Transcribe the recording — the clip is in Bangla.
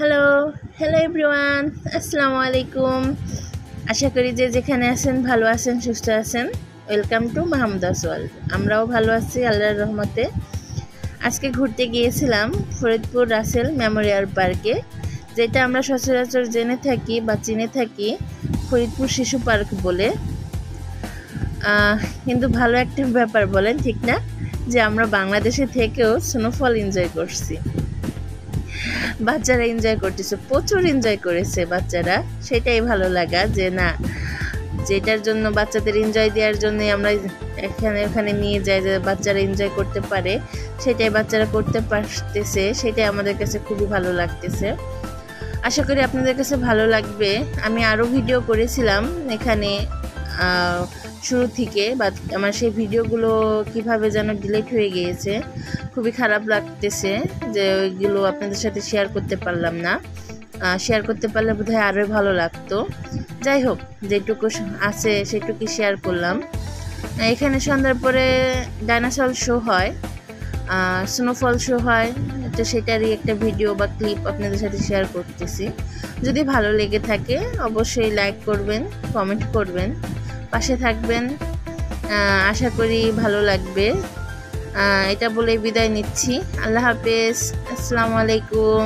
হ্যালো, হ্যালো এভরিওয়ান, আসসালামু আলাইকুম। আশা করি যে যেখানে আছেন ভালো আছেন, সুস্থ আছেন। Welcome to Mahmuda's world. আমরাও ভালো আছি আল্লাহর রহমতে। আজকে ঘুরতে গিয়েছিলাম ফরিদপুর রাসেল মেমোরিয়াল পার্কে, যেটা আমরা সচরাচর জেনে থাকি বা চিনে থাকি ফরিদপুর শিশু পার্ক বলে। কিন্তু ভালো একটা ব্যাপার বলেন, ঠিক না, যে আমরা বাংলাদেশে থেকেও স্নোফল এনজয় করছি। বাচ্চারা এনজয় করতেছে, প্রচুর এনজয় করেছে বাচ্চারা। সেটাই ভালো লাগা, যে না, যেটার জন্য বাচ্চাদের এনজয় দেওয়ার জন্য আমরা এখানে ওখানে নিয়ে যাই, যে বাচ্চারা এনজয় করতে পারে, সেটাই বাচ্চারা করতে পারতেছে। সেটাই আমাদের কাছে খুবই ভালো লাগতেছে। আশা করি আপনাদের কাছে ভালো লাগবে। আমি আরও ভিডিও করেছিলাম এখানে শুরু থেকে, বা আমার সেই ভিডিওগুলো কিভাবে যেন ডিলিট হয়ে গিয়েছে। খুবই খারাপ লাগতেছে যে ওইগুলো আপনাদের সাথে শেয়ার করতে পারলাম না। শেয়ার করতে পারলে বোধহয় আরও ভালো লাগতো। যাই হোক, যেটুকু আছে সেটুকুই শেয়ার করলাম। এখানে সন্ধ্যার পরে ডাইনোসর শো হয়, স্নোফল শো হয়, তো সেটারই একটা ভিডিও বা ক্লিপ আপনাদের সাথে শেয়ার করতেছি। যদি ভালো লেগে থাকে অবশ্যই লাইক করবেন, কমেন্ট করবেন, পাশে থাকবেন। আশা করি ভালো লাগবে। এটা বলে বিদায় নিচ্ছি। আল্লাহ হাফেজ, আসসালামু আলাইকুম।